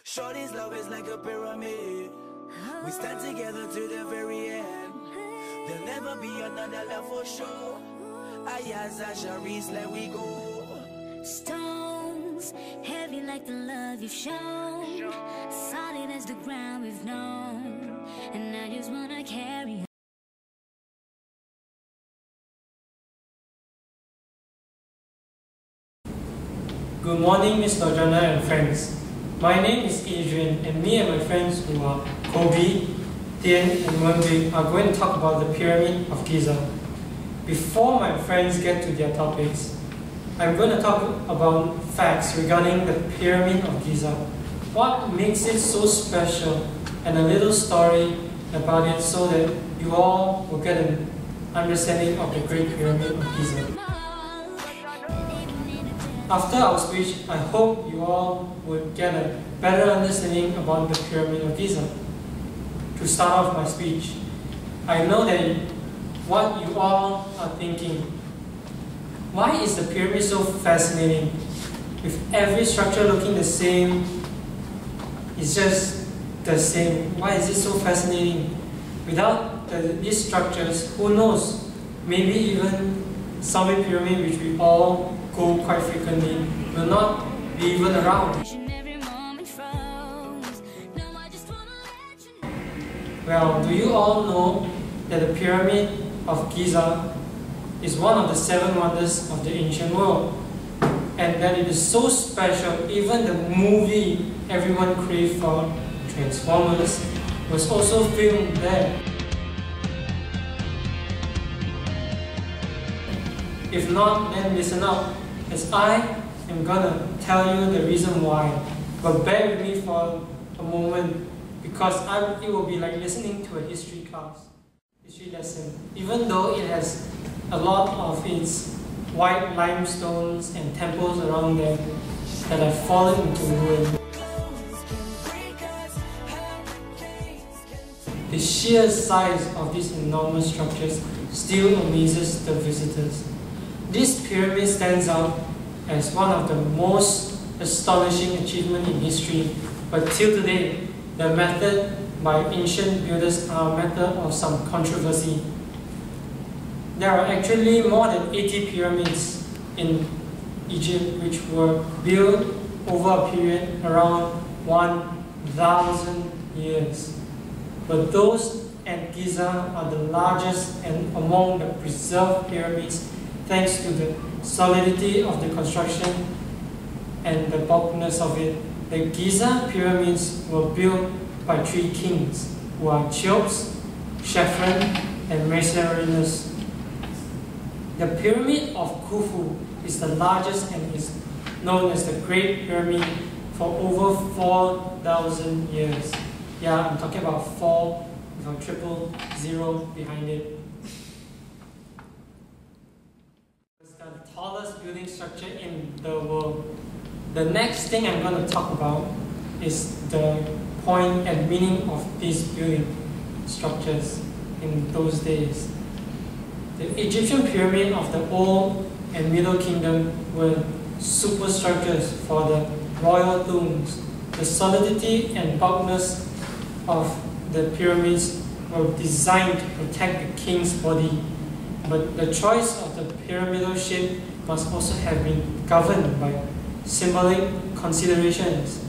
Shorty's love is like a pyramid. We stand together to the very end. There'll never be another love for sure. Ayaza Sharice, let we go. Stones, heavy like the love you've shown, solid as the ground we've known, and I just wanna carry on. Good morning, Ms. Lojana and friends. My name is Adrian, and me and my friends who are Colby, Thean and Boon are going to talk about the Pyramid of Giza. Before my friends get to their topics, I'm going to talk about facts regarding the Pyramid of Giza. What makes it so special, and a little story about it so that you all will get an understanding of the Great Pyramid of Giza. After our speech, I hope you all would get a better understanding about the Pyramid of Giza. To start off my speech, I know that what you all are thinking, why is the pyramid so fascinating? With every structure looking the same, it's just the same. Why is it so fascinating? Without these structures, who knows? Maybe even Summit Pyramid, which we all go quite frequently, will not be even around. Well, do you all know that the Pyramid of Giza is one of the 7 wonders of the ancient world? And that it is so special, even the movie everyone craved for, Transformers, was also filmed there. If not, then listen up, as I am gonna tell you the reason why. But bear with me for a moment, because it will be like listening to a history lesson. Even though it has a lot of its white limestones and temples around there that have fallen into ruin, the sheer size of these enormous structures still amazes the visitors. This pyramid stands out as one of the most astonishing achievements in history, but till today, the method by ancient builders are a matter of some controversy. There are actually more than 80 pyramids in Egypt which were built over a period around 1,000 years. But those at Giza are the largest and among the preserved pyramids thanks to the solidity of the construction and the bulkiness of it. The Giza pyramids were built by 3 kings, who are Cheops, Chephren, and Mycerinus. The Pyramid of Khufu is the largest and is known as the Great Pyramid for over 4,000 years. Yeah, I'm talking about 4 with a 000 behind it. It's the tallest building structure in the world. The next thing I'm going to talk about is the point and meaning of these building structures in those days. The Egyptian pyramid of the Old and Middle Kingdom were superstructures for the royal tombs. The solidity and bulkiness of the pyramids were designed to protect the king's body, but the choice of the pyramidal shape must also have been governed by symbolic considerations.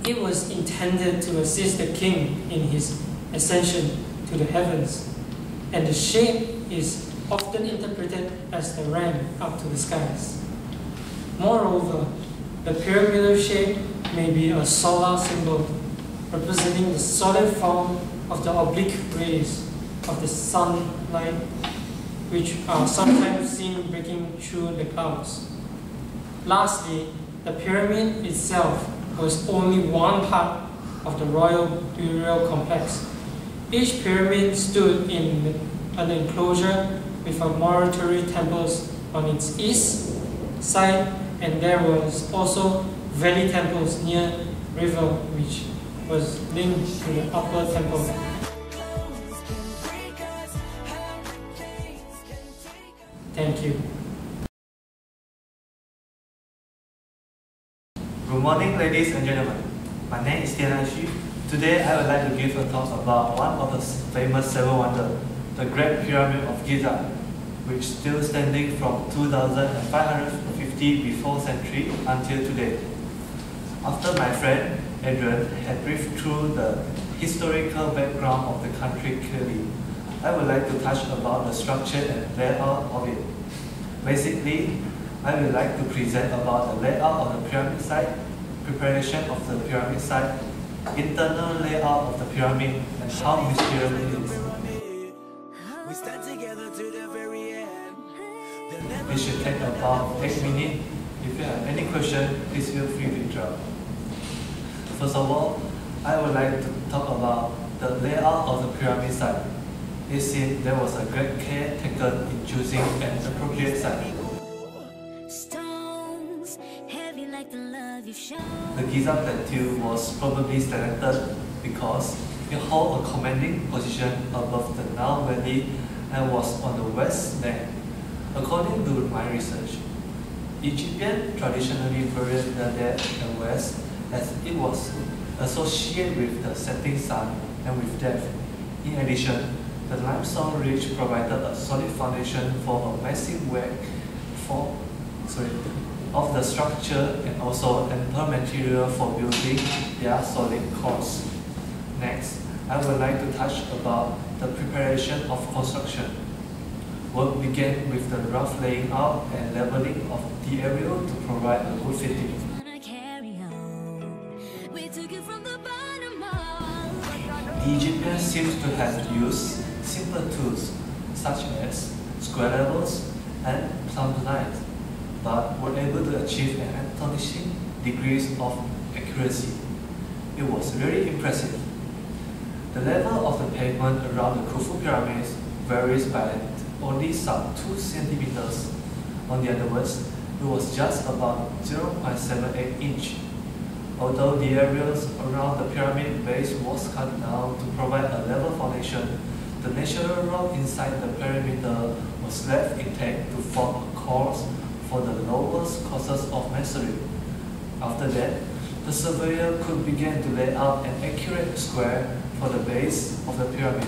It was intended to assist the king in his ascension to the heavens, and the shape is often interpreted as the ramp up to the skies. Moreover, the pyramidal shape may be a solar symbol, representing the solid form of the oblique rays of the sunlight, which are sometimes seen breaking through the clouds. Lastly, the pyramid itself was only one part of the royal burial complex. Each pyramid stood in an enclosure with a mortuary temples on its east side, and there was also valley temples near river which was linked to the upper temple. Thank you. Good morning, ladies Ladies and gentlemen, my name is Thean. Today I would like to give a talk about one of the famous seven wonders, the Great Pyramid of Giza, which is still standing from 2550 before century until today. After my friend Adrian had briefed through the historical background of the country clearly, I would like to touch about the structure and layout of it. Basically, I would like to present about the layout of the pyramid site, preparation of the pyramid site, internal layout of the pyramid, and how mysterious it is. We stand together to the very end. It should take about 8 minutes. If you have any question, please feel free to interrupt. First of all, I would like to talk about the layout of the pyramid site. It seems there was a great care taken in choosing an appropriate site. Stones, heavy like the love you've shown. The Giza Plateau was probably selected because it held a commanding position above the Nile Valley and was on the west bank. According to my research, Egyptians traditionally buried the dead in the west as it was associated with the setting sun and with death. In addition, the limestone ridge provided a solid foundation for a massive work of the structure and also ample material for building their solid cores. Next, I would like to touch about the preparation of construction. Work began with the rough laying out and leveling of the area to provide a good fitting. The Egyptians seem to have used simple tools such as square levels and plumb lines, but were able to achieve an astonishing degrees of accuracy. It was very impressive. The level of the pavement around the Khufu pyramids varies by only some 2 centimeters. On the other words, it was just about 0.78 inch. Although the areas around the pyramid base was cut down to provide a level foundation, the natural rock inside the perimeter was left intact to form a course for the lowest courses of masonry. After that, the surveyor could begin to lay out an accurate square for the base of the pyramid.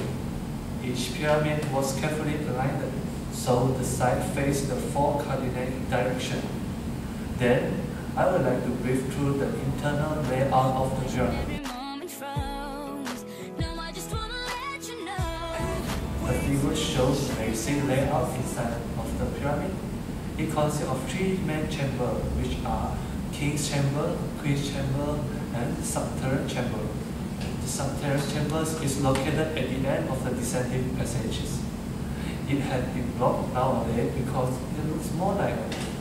Each pyramid was carefully aligned so the side faced the 4 cardinal directions. Then, I would like to brief through the internal layout of the pyramid. The figure shows the basic layout inside of the pyramid. It consists of 3 main chambers, which are King's Chamber, Queen's Chamber, and Subterranean Chamber. The Subterranean Chamber is located at the end of the descending passages. It has been blocked nowadays because it looks more like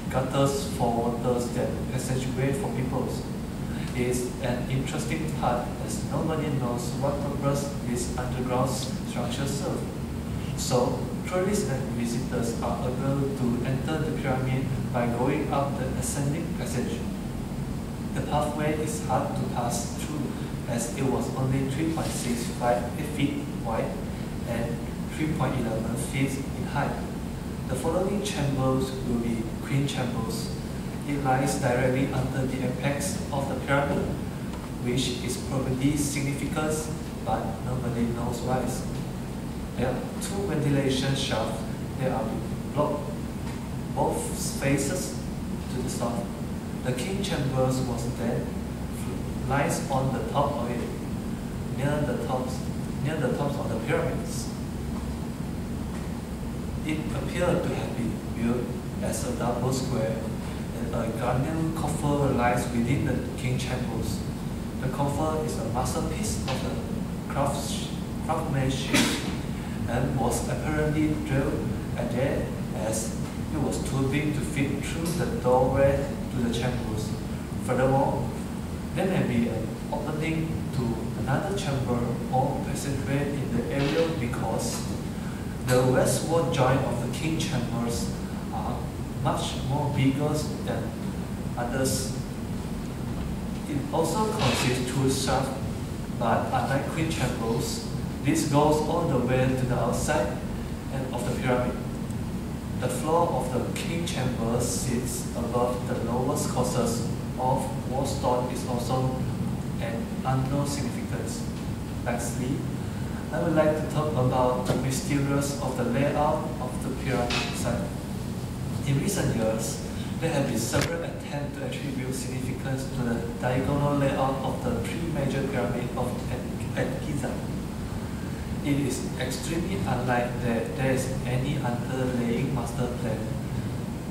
gutters for waters than passageway for people. It is an interesting part as nobody knows what purpose this underground structure serves. So, tourists and visitors are able to enter the pyramid by going up the ascending passage. The pathway is hard to pass through as it was only 3.65 feet wide and 3.11 feet in height. The following chambers will be Queen Chambers. It lies directly under the apex of the pyramid, which is probably significant, but nobody knows why. There are 2 ventilation shafts that are blocked both faces to the south. The King Chambers was then lies on the top of it, near the tops of the pyramids. It appeared to have been built as a double square, and a guardian coffer lies within the King Chambers. The coffer is a masterpiece of the craftsmanship and was apparently drilled at there as it was too big to fit through the doorway to the chambers. Furthermore, there may be an opening to another chamber or passageway in the area because the westward joint of the King Chambers are much more bigger than others. It also consists 2 shafts, but unlike Queen Chambers, this goes all the way to the outside and of the pyramid. The floor of the King Chamber sits above the lowest courses of wall stone is also an unknown significance. Lastly, I would like to talk about the mysterious of the layout of the pyramid site. In recent years, there have been several attempts to attribute significance to the diagonal layout of the three major pyramids at Giza. It is extremely unlikely that there is any underlying master plan.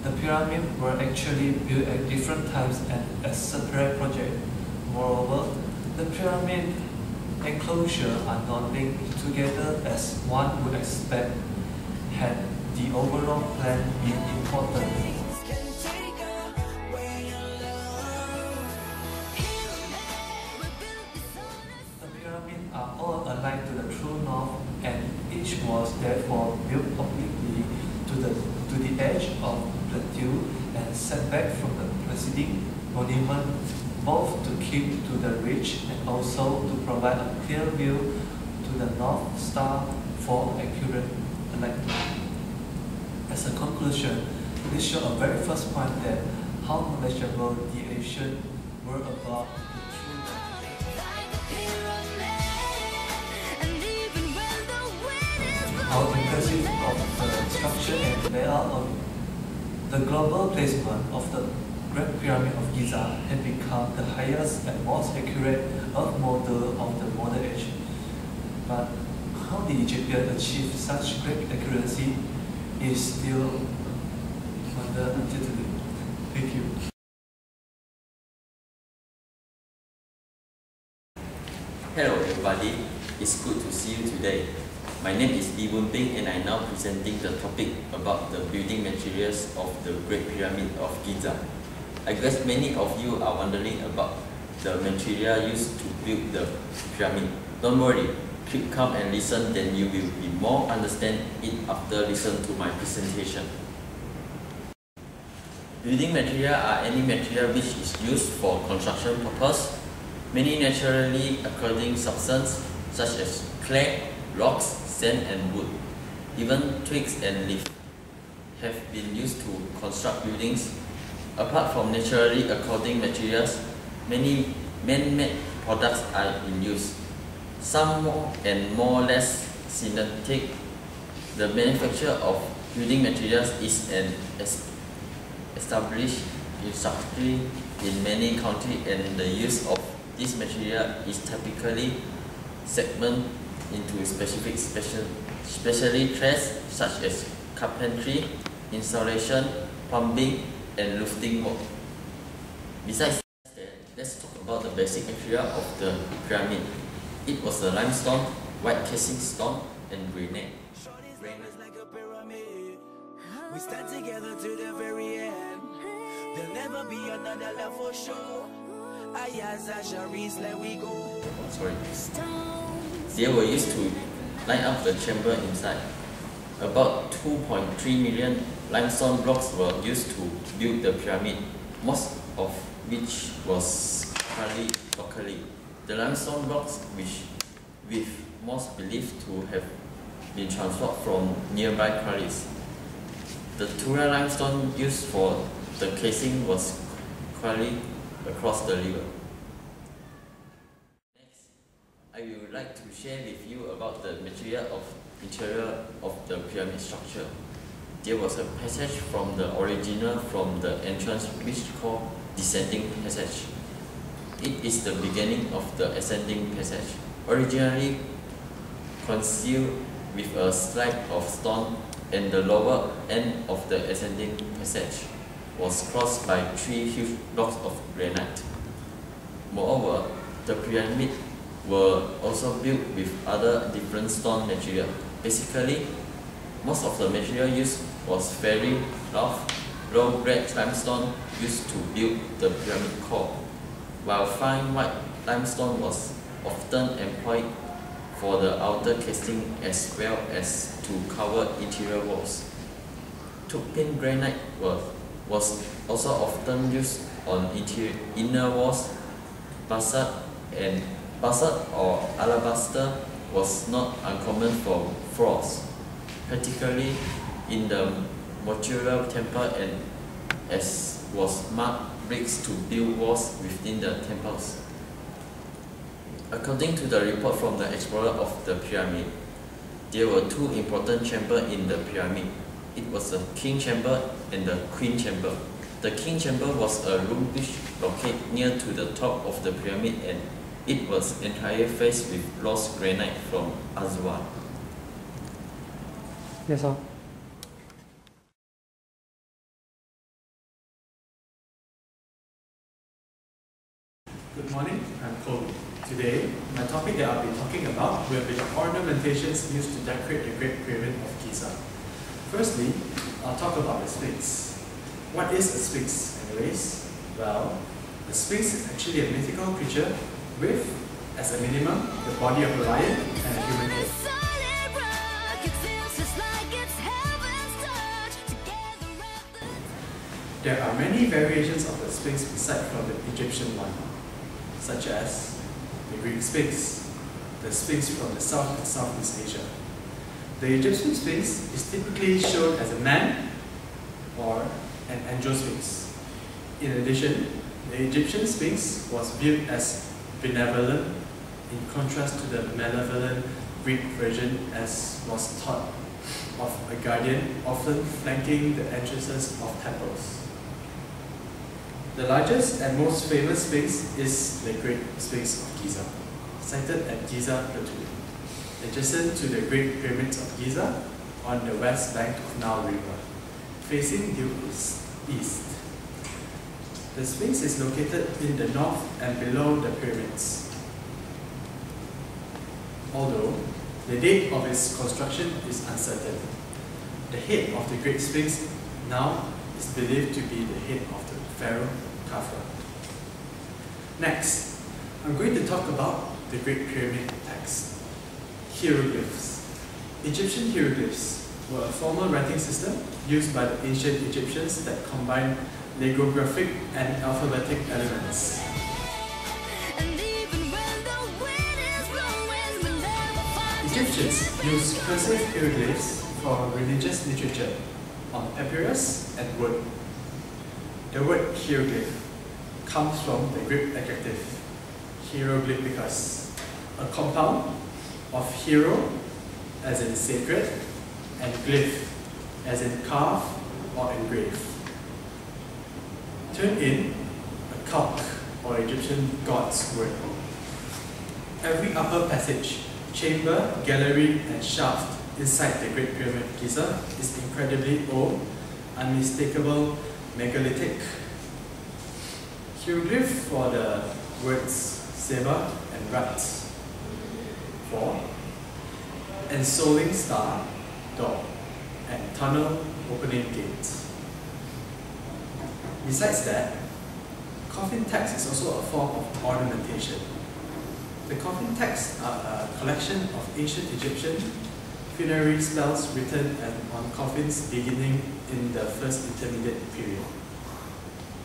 The pyramids were actually built at different times and as separate projects. Moreover, the pyramid enclosures are not linked together as one would expect had the overall plan been important. Are all aligned to the true north, and each was therefore built obliquely to the edge of the plateau and set back from the preceding monument, both to keep to the ridge and also to provide a clear view to the North Star for accurate alignment. As a conclusion, this shows a very first point that how knowledgeable the Asians were about the true north. How impressive of the structure and layout of the global placement of the Great Pyramid of Giza had become the highest and most accurate earth model of the modern age. But how the Egyptians achieve such great accuracy is still wonder until today. Thank you. Hello everybody, it's good to see you today. My name is Boon and I am now presenting the topic about the building materials of the Great Pyramid of Giza. I guess many of you are wondering about the material used to build the pyramid. Don't worry, keep calm and listen, then you will be more understand it after listen to my presentation. Building material are any material which is used for construction purpose. Many naturally occurring substances such as clay, rocks, sand and wood, even twigs and leaves have been used to construct buildings. Apart from naturally occurring materials, many man-made products are in use. Some more and more less synthetic. The manufacture of building materials is an established industry in many countries, and the use of this material is typically segmented into specially trades such as carpentry, installation, plumbing, and roofing work. Besides that, let's talk about the basic material of the pyramid. It was a limestone, white casing stone, and granite. Like a pyramid. We stand together to the very end. There'll never be another love for sure. Let we go. Sorry. They were used to line up the chamber inside. About 2.3 million limestone blocks were used to build the pyramid, most of which was quarried locally. The limestone blocks, which with most believed to have been transferred from nearby quarries. The Tura limestone used for the casing was quarried across the river. Next, I would like to share with you about the interior of the pyramid structure. There was a passage from the entrance which called descending passage. It is the beginning of the ascending passage. Originally concealed with a slab of stone, and the lower end of the ascending passage was crossed by 3 huge blocks of granite. Moreover, the pyramid were also built with other different stone material. Basically, most of the material used was very rough, low-grade limestone used to build the pyramid core, while fine white limestone was often employed for the outer casing as well as to cover interior walls. Turpin granite was also often used on inner walls. Basalt or alabaster was not uncommon for floors, particularly in the Mochular temple, and as was marked bricks to build walls within the temples. According to the report from the explorer of the pyramid, there were two important chambers in the pyramid. It was the king chamber and the queen chamber. The king chamber was a room which located near to the top of the pyramid, and it was entirely faced with lost granite from Aswan. That's all. Good morning, I'm Colby. Today, my topic that I'll be talking about will be the ornamentations used to decorate the Great Pyramid of Giza. Firstly, I'll talk about the Sphinx. What is a Sphinx anyways? Well, the Sphinx is actually a mythical creature with, as a minimum, the body of a lion and a human head. There are many variations of the Sphinx beside from the Egyptian one, such as the Greek Sphinx, the Sphinx from the South and Southeast Asia. The Egyptian Sphinx is typically shown as a man or an angiosphinx. In addition, the Egyptian Sphinx was viewed as benevolent in contrast to the malevolent Greek version, as was thought of a guardian often flanking the entrances of temples. The largest and most famous Sphinx is the Great Sphinx of Giza, sited at Giza Plateau, adjacent to the Great Pyramids of Giza on the west bank of Nile River, facing due east. The Sphinx is located in the north and below the pyramids. Although the date of its construction is uncertain, the head of the Great Sphinx now is believed to be the head of the Pharaoh Khafra. Next, I'm going to talk about the Great Pyramid text. Hieroglyphs. Egyptian hieroglyphs were a formal writing system used by the ancient Egyptians that combined logographic and alphabetic elements. Egyptians used cursive hieroglyphs for religious literature on papyrus and wood. The word hieroglyph comes from the Greek adjective hieroglyphicus, a compound of hiero as in sacred and glyph as in carve or engrave. Turn in a calque or Egyptian god's word. Every upper passage, chamber, gallery, and shaft inside the Great Pyramid of Giza is incredibly old, unmistakable, megalithic. Hieroglyph for the words Seba and Rat. For ensoling star, door, and tunnel opening gate. Besides that, coffin text is also a form of ornamentation. The coffin texts are a collection of ancient Egyptian funerary spells written on coffins beginning in the First Intermediate period.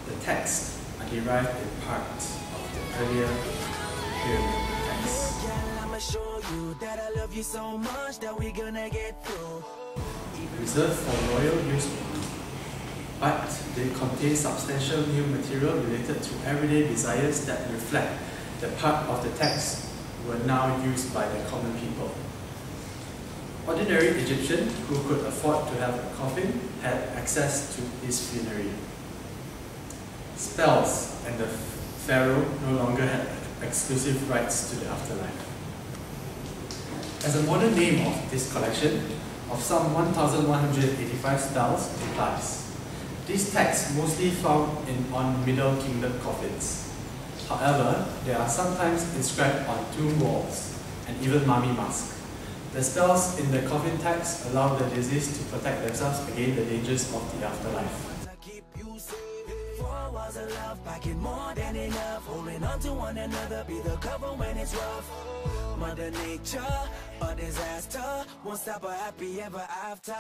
The texts are derived in part of the earlier pyramid texts. I'ma show you that I love you so much that we're gonna get through. Reserved for royal use, but they contain substantial new material related to everyday desires that reflect the part of the text were now used by the common people. Ordinary Egyptian who could afford to have a coffin had access to his funerary. Spells and the pharaoh no longer had exclusive rights to the afterlife. As a modern name of this collection, of some 1,185 spells applies. These texts mostly found on Middle Kingdom coffins. However, they are sometimes inscribed on tomb walls and even mummy masks. The spells in the coffin text allow the deceased to protect themselves against the dangers of the afterlife. Walls of love, packing more than enough, holding on to one another, be the cover when it's rough. Mother Nature, a disaster, won't stop a happy ever after.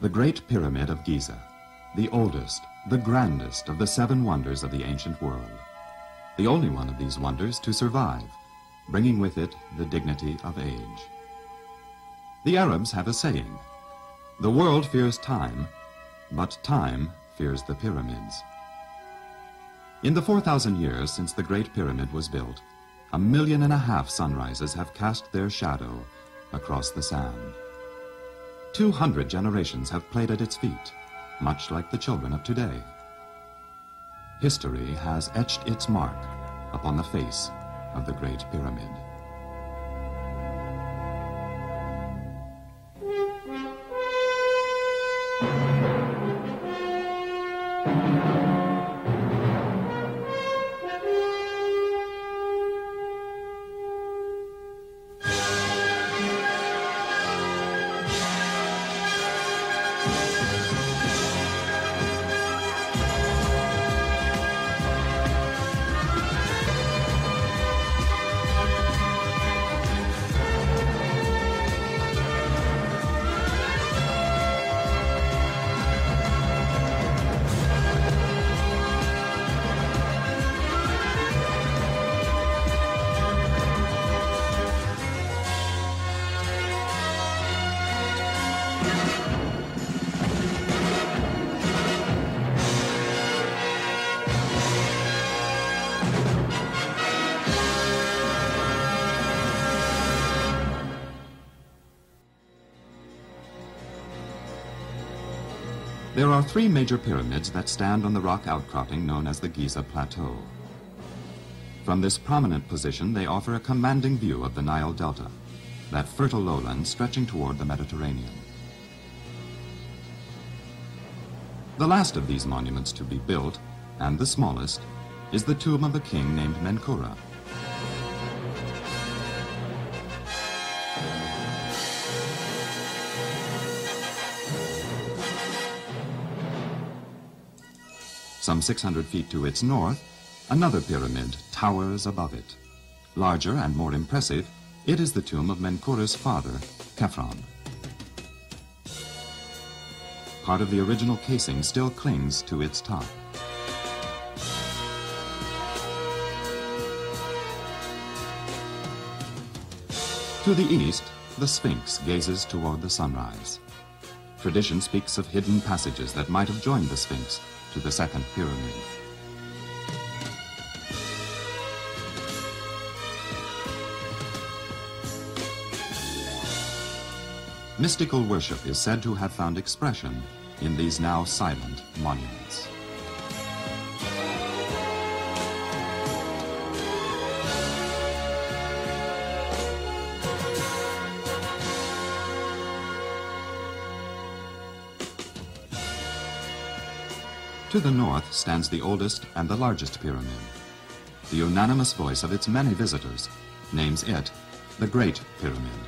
The Great Pyramid of Giza, the oldest, the grandest of the 7 wonders of the ancient world. The only one of these wonders to survive, bringing with it the dignity of age. The Arabs have a saying, "The world fears time, but time fears the pyramids." In the 4,000 years since the Great Pyramid was built, 1.5 million sunrises have cast their shadow across the sand. 200 generations have played at its feet, much like the children of today. History has etched its mark upon the face of the Great Pyramid. There are 3 major pyramids that stand on the rock outcropping known as the Giza Plateau. From this prominent position, they offer a commanding view of the Nile Delta, that fertile lowland stretching toward the Mediterranean. The last of these monuments to be built, and the smallest, is the tomb of a king named Menkura. Some 600 feet to its north, another pyramid towers above it. Larger and more impressive, it is the tomb of Menkura's father, Khephren. Part of the original casing still clings to its top. To the east, the Sphinx gazes toward the sunrise. Tradition speaks of hidden passages that might have joined the Sphinx to the second pyramid. Mystical worship is said to have found expression in these now silent monuments. To the north stands the oldest and the largest pyramid. The unanimous voice of its many visitors names it the Great Pyramid.